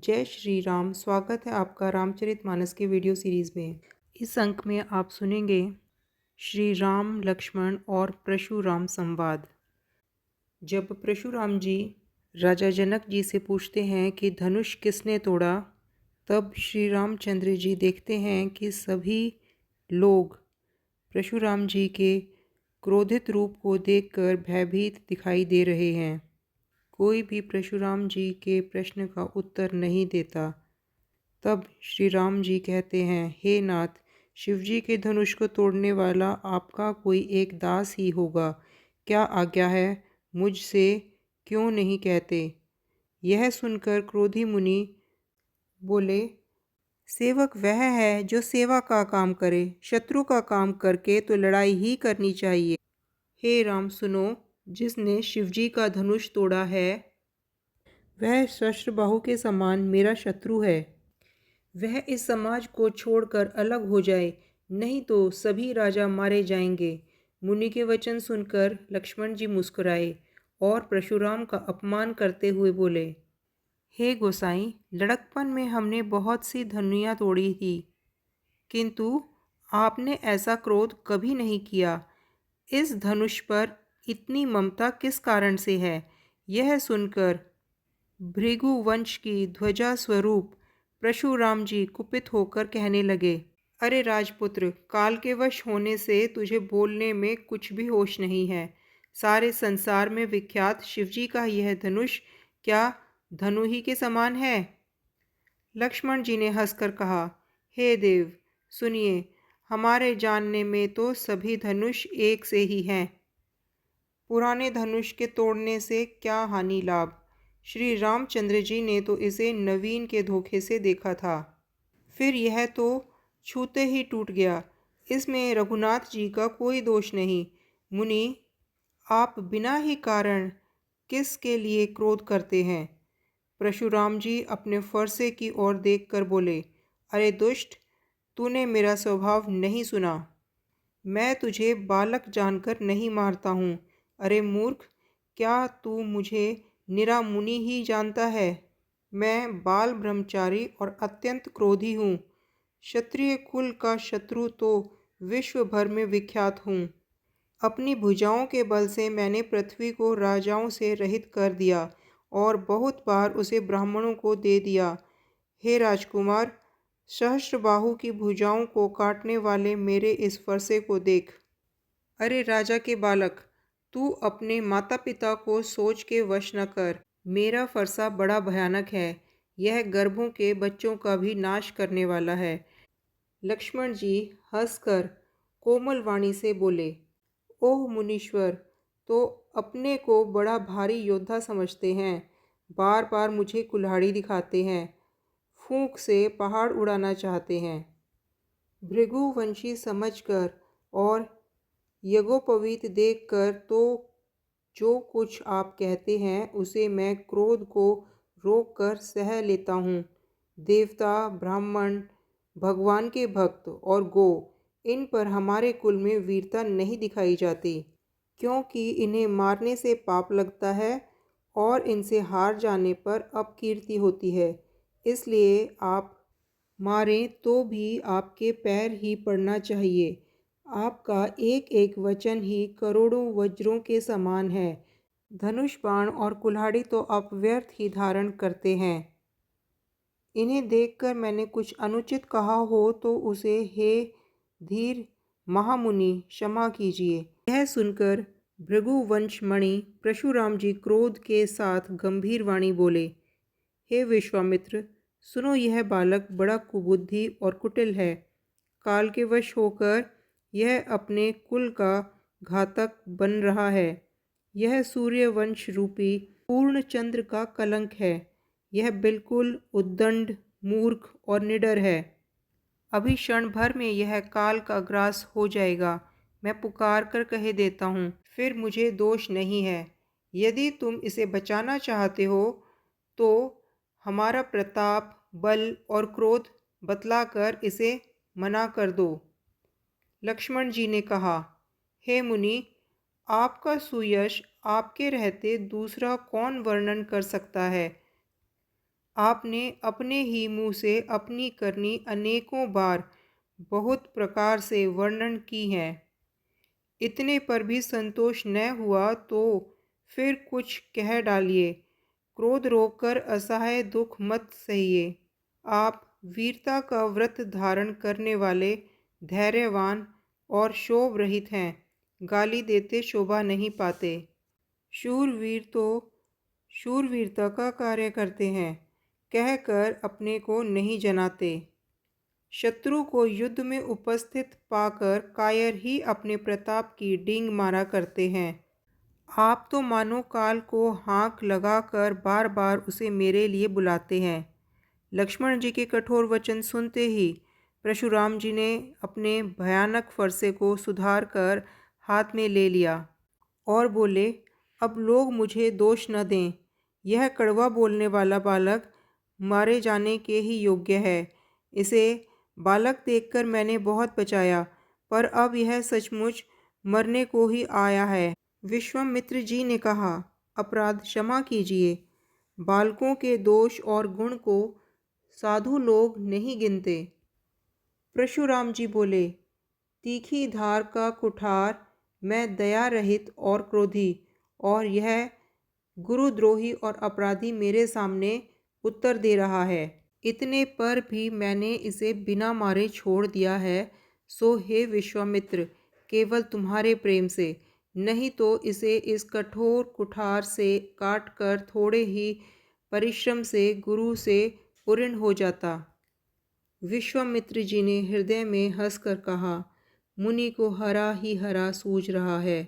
जय श्री राम। स्वागत है आपका रामचरितमानस की वीडियो सीरीज़ में। इस अंक में आप सुनेंगे श्री राम लक्ष्मण और परशुराम संवाद। जब परशुराम जी राजा जनक जी से पूछते हैं कि धनुष किसने तोड़ा, तब श्री रामचंद्र जी देखते हैं कि सभी लोग परशुराम जी के क्रोधित रूप को देखकर भयभीत दिखाई दे रहे हैं। कोई भी परशुराम जी के प्रश्न का उत्तर नहीं देता। तब श्री राम जी कहते हैं, हे नाथ, शिवजी के धनुष को तोड़ने वाला आपका कोई एक दास ही होगा। क्या आज्ञा है, मुझसे क्यों नहीं कहते? यह सुनकर क्रोधी मुनि बोले, सेवक वह है जो सेवा का काम करे, शत्रु का काम करके तो लड़ाई ही करनी चाहिए। हे राम सुनो, जिसने शिवजी का धनुष तोड़ा है वह सहस्त्रबाहु के समान मेरा शत्रु है। वह इस समाज को छोड़कर अलग हो जाए, नहीं तो सभी राजा मारे जाएंगे। मुनि के वचन सुनकर लक्ष्मण जी मुस्कुराए और परशुराम का अपमान करते हुए बोले, हे गोसाई, लड़कपन में हमने बहुत सी धनुइयाँ तोड़ी थी, किंतु आपने ऐसा क्रोध कभी नहीं किया। इस धनुष पर इतनी ममता किस कारण से है? यह सुनकर भृगुवंश की ध्वजा स्वरूप परशुराम जी कुपित होकर कहने लगे, अरे राजपुत्र, काल के वश होने से तुझे बोलने में कुछ भी होश नहीं है। सारे संसार में विख्यात शिवजी का यह धनुष क्या धनु ही के समान है? लक्ष्मण जी ने हंसकर कहा, हे देव सुनिए, हमारे जानने में तो सभी धनुष एक से ही हैं। पुराने धनुष के तोड़ने से क्या हानि लाभ? श्री रामचंद्र जी ने तो इसे नवीन के धोखे से देखा था, फिर यह तो छूते ही टूट गया। इसमें रघुनाथ जी का कोई दोष नहीं। मुनि, आप बिना ही कारण किसके लिए क्रोध करते हैं? परशुराम जी अपने फरसे की ओर देखकर बोले, अरे दुष्ट, तूने मेरा स्वभाव नहीं सुना। मैं तुझे बालक जानकर नहीं मारता हूँ। अरे मूर्ख, क्या तू मुझे निरा मुनि ही जानता है? मैं बाल ब्रह्मचारी और अत्यंत क्रोधी हूँ। क्षत्रिय कुल का शत्रु तो विश्व भर में विख्यात हूँ। अपनी भुजाओं के बल से मैंने पृथ्वी को राजाओं से रहित कर दिया और बहुत बार उसे ब्राह्मणों को दे दिया। हे राजकुमार, सहस्त्रबाहु की भुजाओं को काटने वाले मेरे इस फरसे को देख। अरे राजा के बालक, तू अपने माता पिता को सोच के वश न कर। मेरा फरसा बड़ा भयानक है। यह गर्भों के बच्चों का भी नाश करने वाला है। लक्ष्मण जी हंसकर कोमल वाणी से बोले, ओह मुनीश्वर, तो अपने को बड़ा भारी योद्धा समझते हैं। बार बार मुझे कुल्हाड़ी दिखाते हैं, फूंक से पहाड़ उड़ाना चाहते हैं। भृगुवंशी समझकर और यज्ञोपवीत देखकर तो जो कुछ आप कहते हैं उसे मैं क्रोध को रोक कर सह लेता हूँ। देवता, ब्राह्मण, भगवान के भक्त और गो, इन पर हमारे कुल में वीरता नहीं दिखाई जाती, क्योंकि इन्हें मारने से पाप लगता है और इनसे हार जाने पर अपकीर्ति होती है। इसलिए आप मारें तो भी आपके पैर ही पड़ना चाहिए। आपका एक एक वचन ही करोड़ों वज्रों के समान है। धनुष, बाण और कुल्हाड़ी तो आप व्यर्थ ही धारण करते हैं। इन्हें देखकर मैंने कुछ अनुचित कहा हो तो उसे हे धीर महामुनि क्षमा कीजिए। यह सुनकर भृगुवंश मणि परशुराम जी क्रोध के साथ गंभीर वाणी बोले, हे विश्वामित्र, सुनो, यह बालक बड़ा कुबुद्धि और कुटिल है। काल के वश होकर यह अपने कुल का घातक बन रहा है। यह सूर्यवंश रूपी पूर्ण चंद्र का कलंक है। यह बिल्कुल उद्दंड, मूर्ख और निडर है। अभी क्षण भर में यह काल का ग्रास हो जाएगा। मैं पुकार कर कह देता हूँ, फिर मुझे दोष नहीं है। यदि तुम इसे बचाना चाहते हो तो हमारा प्रताप, बल और क्रोध बतलाकर इसे मना कर दो। लक्ष्मण जी ने कहा, हे मुनि, आपका सुयश आपके रहते दूसरा कौन वर्णन कर सकता है? आपने अपने ही मुँह से अपनी करनी अनेकों बार बहुत प्रकार से वर्णन की है। इतने पर भी संतोष न हुआ तो फिर कुछ कह डालिए। क्रोध रोककर असहाय दुख मत सहिए। आप वीरता का व्रत धारण करने वाले, धैर्यवान और क्षोभ रहित हैं। गाली देते शोभा नहीं पाते। शूरवीर तो शूरवीरता का कार्य करते हैं, कहकर अपने को नहीं जनाते। शत्रु को युद्ध में उपस्थित पाकर कायर ही अपने प्रताप की डींग मारा करते हैं। आप तो मानो काल को हाँक लगाकर बार बार उसे मेरे लिए बुलाते हैं। लक्ष्मण जी के कठोर वचन सुनते ही परशुराम जी ने अपने भयानक फरसे को सुधार कर हाथ में ले लिया और बोले, अब लोग मुझे दोष न दें। यह कड़वा बोलने वाला बालक मारे जाने के ही योग्य है। इसे बालक देखकर मैंने बहुत बचाया, पर अब यह सचमुच मरने को ही आया है। विश्वामित्र जी ने कहा, अपराध क्षमा कीजिए। बालकों के दोष और गुण को साधु लोग नहीं गिनते। परशुराम जी बोले, तीखी धार का कुठार मैं दया रहित और क्रोधी, और यह गुरुद्रोही और अपराधी मेरे सामने उत्तर दे रहा है। इतने पर भी मैंने इसे बिना मारे छोड़ दिया है। सो हे विश्वामित्र, केवल तुम्हारे प्रेम से, नहीं तो इसे इस कठोर कुठार से काट कर थोड़े ही परिश्रम से गुरु से पूर्ण हो जाता। विश्वामित्र जी ने हृदय में हंसकर कहा, मुनि को हरा ही हरा सूझ रहा है।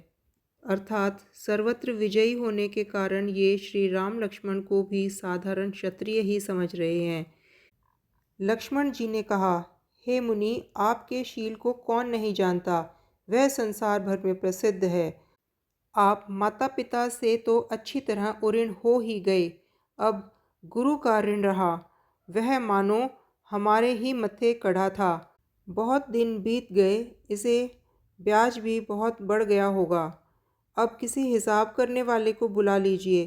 अर्थात सर्वत्र विजयी होने के कारण ये श्री राम लक्ष्मण को भी साधारण क्षत्रिय ही समझ रहे हैं। लक्ष्मण जी ने कहा, हे मुनि, आपके शील को कौन नहीं जानता, वह संसार भर में प्रसिद्ध है। आप माता पिता से तो अच्छी तरह उऋण हो ही गए, अब गुरु का ऋण रहा, वह मानो हमारे ही मत्थे कढ़ा था। बहुत दिन बीत गए, इसे ब्याज भी बहुत बढ़ गया होगा। अब किसी हिसाब करने वाले को बुला लीजिए,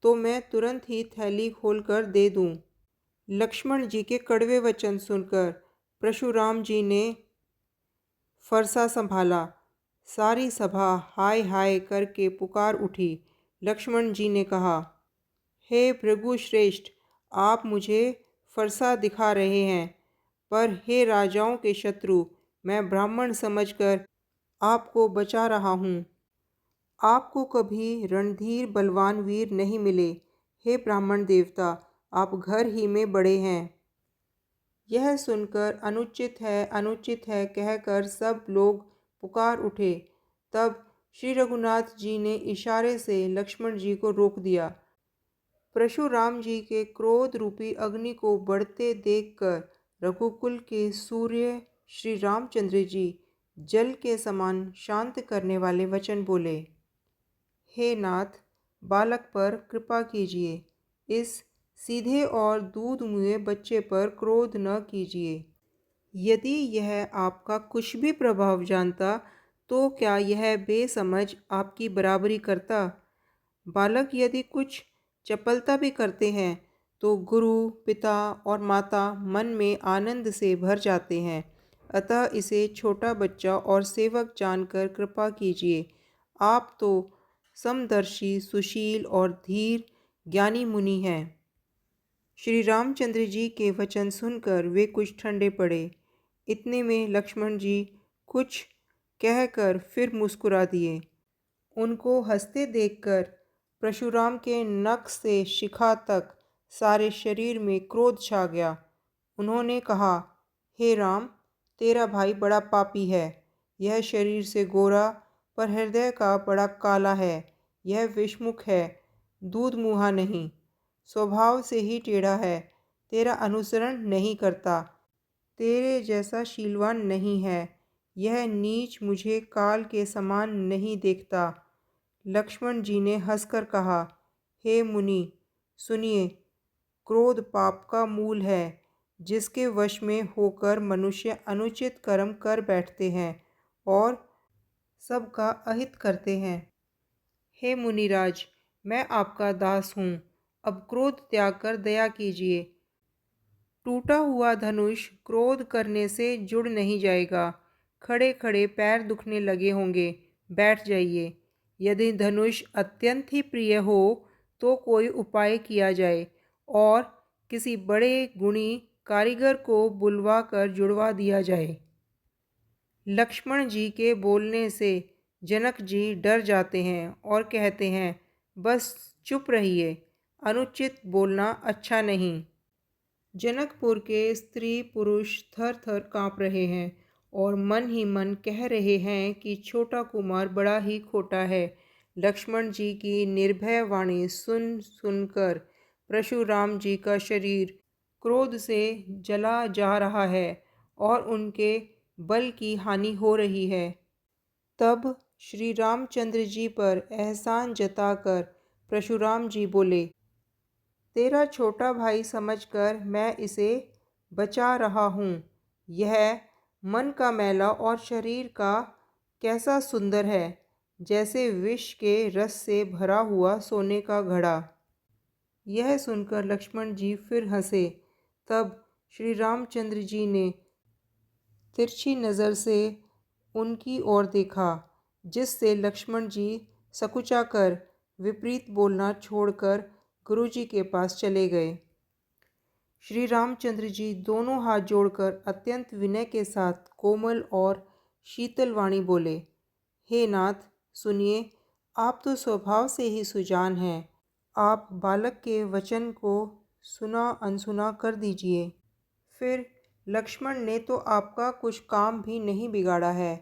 तो मैं तुरंत ही थैली खोलकर दे दूं। लक्ष्मण जी के कड़वे वचन सुनकर परशुराम जी ने फरसा संभाला। सारी सभा हाय हाय करके पुकार उठी। लक्ष्मण जी ने कहा, हे भृगुश्रेष्ठ, आप मुझे फरसा दिखा रहे हैं, पर हे राजाओं के शत्रु, मैं ब्राह्मण समझकर आपको बचा रहा हूँ। आपको कभी रणधीर बलवान वीर नहीं मिले। हे ब्राह्मण देवता, आप घर ही में बड़े हैं। यह सुनकर अनुचित है कहकर सब लोग पुकार उठे। तब श्री रघुनाथ जी ने इशारे से लक्ष्मण जी को रोक दिया। परशुराम जी के क्रोध रूपी अग्नि को बढ़ते देखकर रघुकुल के सूर्य श्री रामचंद्र जी जल के समान शांत करने वाले वचन बोले, हे नाथ, बालक पर कृपा कीजिए। इस सीधे और दूध मुँहे बच्चे पर क्रोध न कीजिए। यदि यह आपका कुछ भी प्रभाव जानता तो क्या यह बेसमझ आपकी बराबरी करता। बालक यदि कुछ चपलता भी करते हैं तो गुरु, पिता और माता मन में आनंद से भर जाते हैं। अतः इसे छोटा बच्चा और सेवक जानकर कृपा कीजिए। आप तो समदर्शी, सुशील और धीर ज्ञानी मुनि हैं। श्री रामचंद्र जी के वचन सुनकर वे कुछ ठंडे पड़े। इतने में लक्ष्मण जी कुछ कहकर फिर मुस्कुरा दिए। उनको हंसते देखकर परशुराम के नख से शिखा तक सारे शरीर में क्रोध छा गया। उन्होंने कहा, हे राम, तेरा भाई बड़ा पापी है। यह शरीर से गोरा पर हृदय का बड़ा काला है। यह विषमुख है, दूध मुँहा नहीं, स्वभाव से ही टेढ़ा है, तेरा अनुसरण नहीं करता, तेरे जैसा शीलवान नहीं है। यह नीच मुझे काल के समान नहीं देखता। लक्ष्मण जी ने हंसकर कहा, हे मुनि, सुनिए, क्रोध पाप का मूल है, जिसके वश में होकर मनुष्य अनुचित कर्म कर बैठते हैं और सबका अहित करते हैं। हे मुनिराज, मैं आपका दास हूँ। अब क्रोध त्याग कर दया कीजिए। टूटा हुआ धनुष क्रोध करने से जुड़ नहीं जाएगा। खड़े खड़े पैर दुखने लगे होंगे, बैठ जाइए। यदि धनुष अत्यंत ही प्रिय हो तो कोई उपाय किया जाए और किसी बड़े गुणी कारीगर को बुलवा कर जुड़वा दिया जाए। लक्ष्मण जी के बोलने से जनक जी डर जाते हैं और कहते हैं, बस चुप रहिए, अनुचित बोलना अच्छा नहीं। जनकपुर के स्त्री पुरुष थर थर काँप रहे हैं और मन ही मन कह रहे हैं कि छोटा कुमार बड़ा ही खोटा है। लक्ष्मण जी की निर्भय वाणी सुन सुनकर परशुराम जी का शरीर क्रोध से जला जा रहा है और उनके बल की हानि हो रही है। तब श्री रामचंद्र जी पर एहसान जताकर परशुराम जी बोले, तेरा छोटा भाई समझकर मैं इसे बचा रहा हूँ। यह मन का मैला और शरीर का कैसा सुंदर है, जैसे विष के रस से भरा हुआ सोने का घड़ा। यह सुनकर लक्ष्मण जी फिर हंसे। तब श्री रामचंद्र जी ने तिरछी नज़र से उनकी ओर देखा, जिससे लक्ष्मण जी सकुचाकर विपरीत बोलना छोड़कर गुरुजी के पास चले गए। श्री रामचंद्र जी दोनों हाथ जोड़कर अत्यंत विनय के साथ कोमल और शीतल वाणी बोले, हे नाथ सुनिए, आप तो स्वभाव से ही सुजान हैं। आप बालक के वचन को सुना अनसुना कर दीजिए। फिर लक्ष्मण ने तो आपका कुछ काम भी नहीं बिगाड़ा है।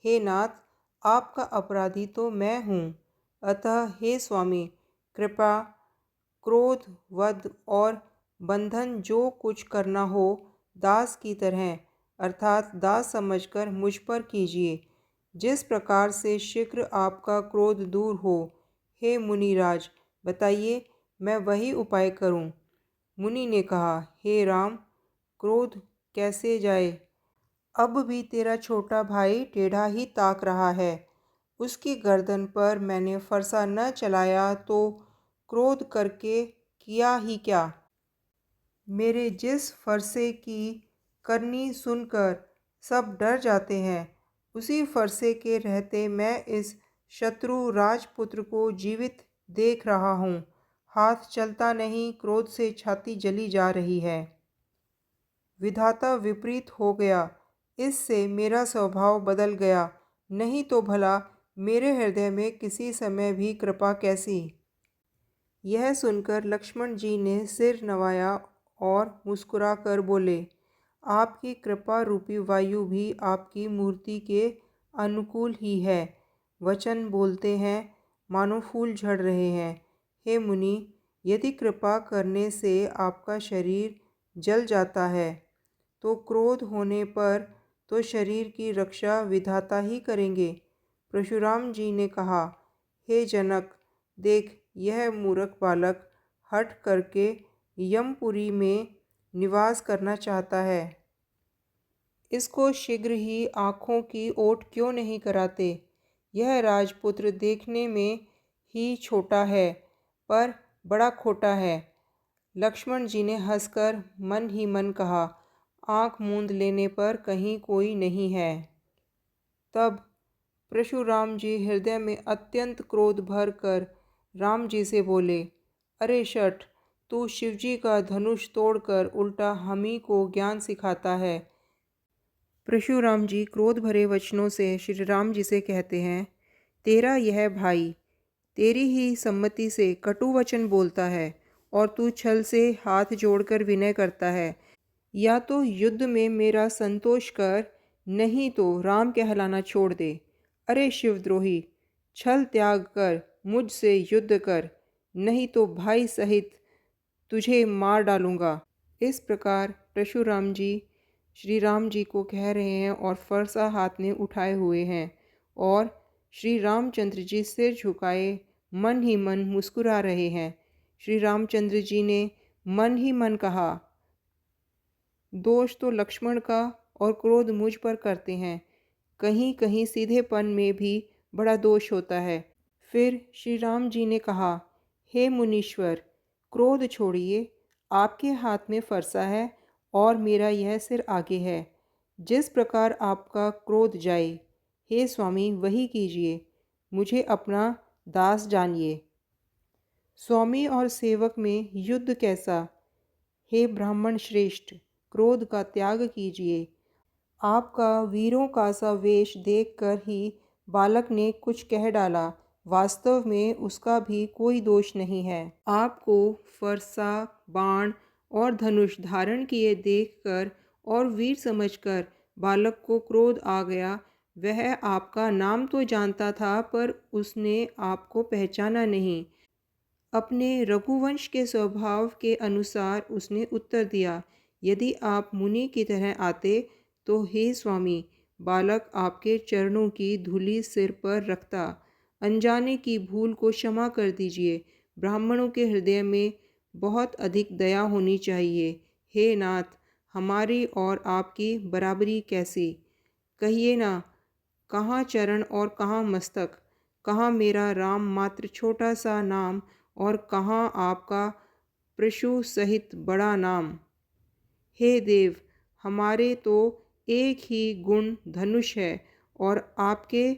हे नाथ, आपका अपराधी तो मैं हूँ। अतः हे स्वामी, कृपा, क्रोध, वध और बंधन जो कुछ करना हो दास की तरह अर्थात दास समझकर मुझ पर कीजिए, जिस प्रकार से शीघ्र आपका क्रोध दूर हो। हे मुनिराज, बताइए मैं वही उपाय करूं। मुनि ने कहा, हे राम, क्रोध कैसे जाए? अब भी तेरा छोटा भाई टेढ़ा ही ताक रहा है। उसकी गर्दन पर मैंने फरसा न चलाया तो क्रोध करके किया ही क्या? मेरे जिस फरसे की करनी सुनकर सब डर जाते हैं, उसी फरसे के रहते मैं इस शत्रु राजपुत्र को जीवित देख रहा हूँ। हाथ चलता नहीं, क्रोध से छाती जली जा रही है। विधाता विपरीत हो गया, इससे मेरा स्वभाव बदल गया, नहीं तो भला मेरे हृदय में किसी समय भी कृपा कैसी। यह सुनकर लक्ष्मण जी ने सिर नवाया और मुस्कुराकर बोले, आपकी कृपा रूपी वायु भी आपकी मूर्ति के अनुकूल ही है। वचन बोलते हैं मानो फूल झड़ रहे हैं। हे मुनि, यदि कृपा करने से आपका शरीर जल जाता है तो क्रोध होने पर तो शरीर की रक्षा विधाता ही करेंगे। परशुराम जी ने कहा, हे जनक, देख यह मूर्ख बालक हठ करके यमपुरी में निवास करना चाहता है। इसको शीघ्र ही आँखों की ओट क्यों नहीं कराते? यह राजपुत्र देखने में ही छोटा है पर बड़ा खोटा है। लक्ष्मण जी ने हंसकर मन ही मन कहा, आँख मूंद लेने पर कहीं कोई नहीं है। तब परशुराम जी हृदय में अत्यंत क्रोध भर कर राम जी से बोले, अरे शठ, तू शिवजी का धनुष तोड़कर उल्टा हम ही को ज्ञान सिखाता है। परशुराम जी क्रोध भरे वचनों से श्री राम जी से कहते हैं, तेरा यह भाई तेरी ही सम्मति से कटु वचन बोलता है और तू छल से हाथ जोड़कर विनय करता है। या तो युद्ध में मेरा संतोष कर, नहीं तो राम कहलाना छोड़ दे। अरे शिवद्रोही, छल त्याग कर मुझसे युद्ध कर, नहीं तो भाई सहित तुझे मार डालूंगा। इस प्रकार परशुराम जी श्री राम जी को कह रहे हैं और फरसा हाथ में उठाए हुए हैं और श्री रामचंद्र जी सिर झुकाए मन ही मन मुस्कुरा रहे हैं। श्री रामचंद्र जी ने मन ही मन कहा, दोष तो लक्ष्मण का और क्रोध मुझ पर करते हैं, कहीं कहीं सीधेपन में भी बड़ा दोष होता है। फिर श्री राम जी ने कहा, हे मुनीश्वर, क्रोध छोड़िए, आपके हाथ में फरसा है और मेरा यह सिर आगे है। जिस प्रकार आपका क्रोध जाए, हे स्वामी वही कीजिए। मुझे अपना दास जानिए। स्वामी और सेवक में युद्ध कैसा। हे ब्राह्मण श्रेष्ठ, क्रोध का त्याग कीजिए। आपका वीरों का सा वेश देखकर ही बालक ने कुछ कह डाला। वास्तव में उसका भी कोई दोष नहीं है। आपको फरसा, बाण और धनुष धारण किए देखकर और वीर समझकर बालक को क्रोध आ गया। वह आपका नाम तो जानता था, पर उसने आपको पहचाना नहीं। अपने रघुवंश के स्वभाव के अनुसार उसने उत्तर दिया, यदि आप मुनि की तरह आते तो हे स्वामी, बालक आपके चरणों की धूलि सिर पर रखता। अनजाने की भूल को क्षमा कर दीजिए। ब्राह्मणों के हृदय में बहुत अधिक दया होनी चाहिए। हे नाथ, हमारी और आपकी बराबरी कैसी। कहिए ना, कहाँ चरण और कहाँ मस्तक, कहाँ मेरा राम मात्र छोटा सा नाम और कहाँ आपका प्रशु सहित बड़ा नाम। हे देव, हमारे तो एक ही गुण धनुष है और आपके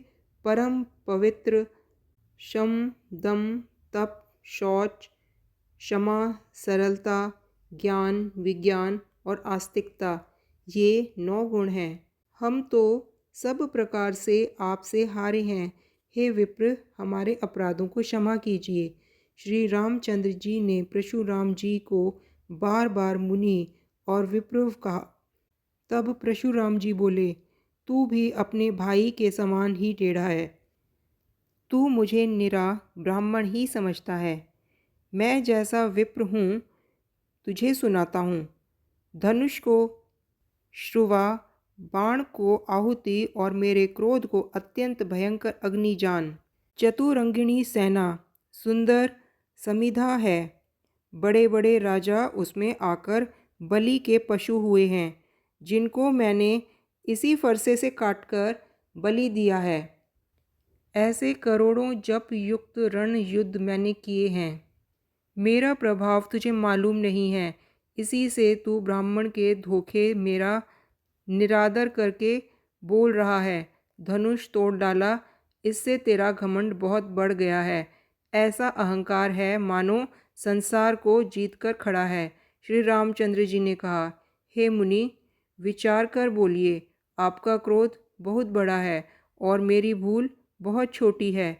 परम पवित्र शम, दम, तप, शौच, क्षमा, सरलता, ज्ञान, विज्ञान और आस्तिकता, ये 9 गुण हैं। हम तो सब प्रकार से आपसे हारे हैं। हे विप्र, हमारे अपराधों को क्षमा कीजिए। श्री रामचंद्र जी ने परशुराम जी को बार बार मुनि और विप्र कहा। तब परशुराम जी बोले, तू भी अपने भाई के समान ही टेढ़ा है। तू मुझे निरा ब्राह्मण ही समझता है। मैं जैसा विप्र हूँ, तुझे सुनाता हूँ। धनुष को श्रुवा, बाण को आहुति और मेरे क्रोध को अत्यंत भयंकर अग्नि जान। चतुरंगिणी सेना सुंदर समिधा है। बड़े बड़े राजा उसमें आकर बलि के पशु हुए हैं, जिनको मैंने इसी फरसे से काटकर बलि दिया है। ऐसे करोड़ों जप युक्त रण युद्ध मैंने किए हैं। मेरा प्रभाव तुझे मालूम नहीं है, इसी से तू ब्राह्मण के धोखे मेरा निरादर करके बोल रहा है। धनुष तोड़ डाला, इससे तेरा घमंड बहुत बढ़ गया है। ऐसा अहंकार है मानो संसार को जीतकर खड़ा है। श्री रामचंद्र जी ने कहा, हे मुनि, विचार कर बोलिए। आपका क्रोध बहुत बड़ा है और मेरी भूल बहुत छोटी है।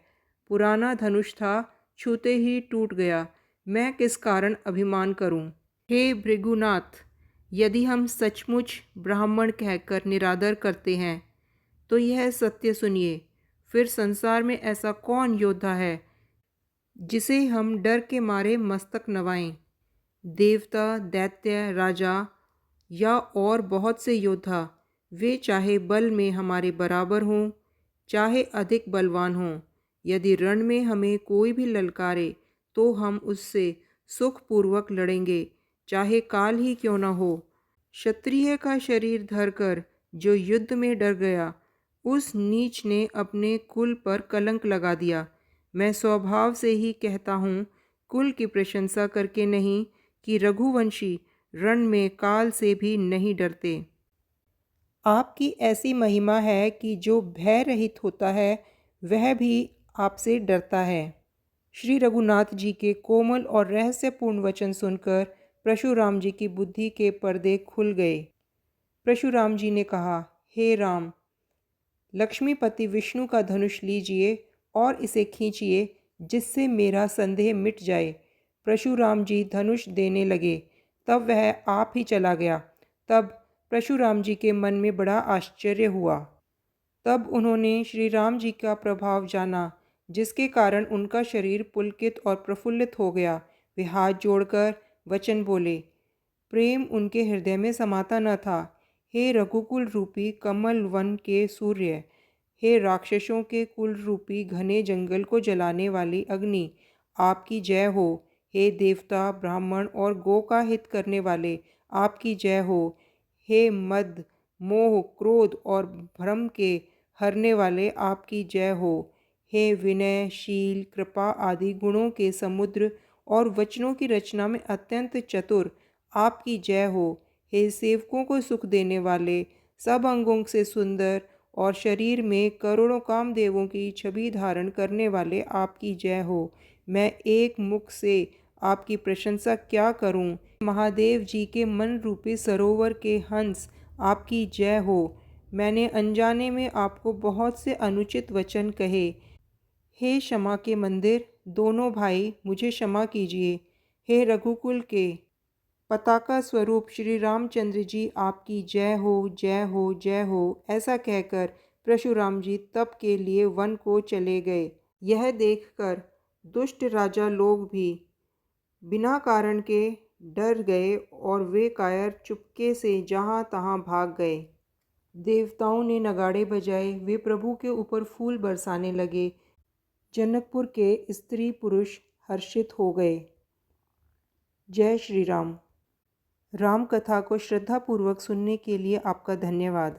पुराना धनुष था, छूते ही टूट गया। मैं किस कारण अभिमान करूं? हे भृगुनाथ, यदि हम सचमुच ब्राह्मण कहकर निरादर करते हैं तो यह सत्य सुनिए। फिर संसार में ऐसा कौन योद्धा है जिसे हम डर के मारे मस्तक नवाएं? देवता, दैत्य, राजा या और बहुत से योद्धा, वे चाहे बल में हमारे बराबर हों, चाहे अधिक बलवान हों, यदि रण में हमें कोई भी ललकारे तो हम उससे सुखपूर्वक लड़ेंगे, चाहे काल ही क्यों न हो। क्षत्रिय का शरीर धरकर जो युद्ध में डर गया, उस नीच ने अपने कुल पर कलंक लगा दिया। मैं स्वभाव से ही कहता हूँ, कुल की प्रशंसा करके नहीं, कि रघुवंशी रण में काल से भी नहीं डरते। आपकी ऐसी महिमा है कि जो भय रहित होता है वह भी आपसे डरता है। श्री रघुनाथ जी के कोमल और रहस्यपूर्ण वचन सुनकर परशुराम जी की बुद्धि के पर्दे खुल गए। परशुराम जी ने कहा, हे राम, लक्ष्मीपति विष्णु का धनुष लीजिए और इसे खींचिए, जिससे मेरा संदेह मिट जाए। परशुराम जी धनुष देने लगे, तब वह आप ही चला गया। तब परशुराम जी के मन में बड़ा आश्चर्य हुआ। तब उन्होंने श्री राम जी का प्रभाव जाना, जिसके कारण उनका शरीर पुलकित और प्रफुल्लित हो गया। वे हाथ जोड़कर वचन बोले। प्रेम उनके हृदय में समाता न था। हे रघुकुल रूपी कमल वन के सूर्य, हे राक्षसों के कुल रूपी घने जंगल को जलाने वाली अग्नि, आपकी जय हो। हे देवता, ब्राह्मण और गो का हित करने वाले, आपकी जय हो। हे मद, मोह, क्रोध और भ्रम के हरने वाले, आपकी जय हो। हे विनय, शील, कृपा आदि गुणों के समुद्र और वचनों की रचना में अत्यंत चतुर, आपकी जय हो। हे सेवकों को सुख देने वाले, सब अंगों से सुंदर और शरीर में करोड़ों कामदेवों की छवि धारण करने वाले, आपकी जय हो। मैं एक मुख से आपकी प्रशंसा क्या करूं। महादेव जी के मन रूपी सरोवर के हंस, आपकी जय हो। मैंने अनजाने में आपको बहुत से अनुचित वचन कहे। हे क्षमा के मंदिर, दोनों भाई मुझे क्षमा कीजिए। हे रघुकुल के पताका स्वरूप श्री रामचंद्र जी, आपकी जय हो, जय हो, जय हो। ऐसा कहकर परशुराम जी तप के लिए वन को चले गए। यह देखकर दुष्ट राजा लोग भी बिना कारण के डर गए और वे कायर चुपके से जहाँ तहाँ भाग गए। देवताओं ने नगाड़े बजाए, वे प्रभु के ऊपर फूल बरसाने लगे। जनकपुर के स्त्री पुरुष हर्षित हो गए। जय श्री राम। राम कथा को श्रद्धापूर्वक सुनने के लिए आपका धन्यवाद।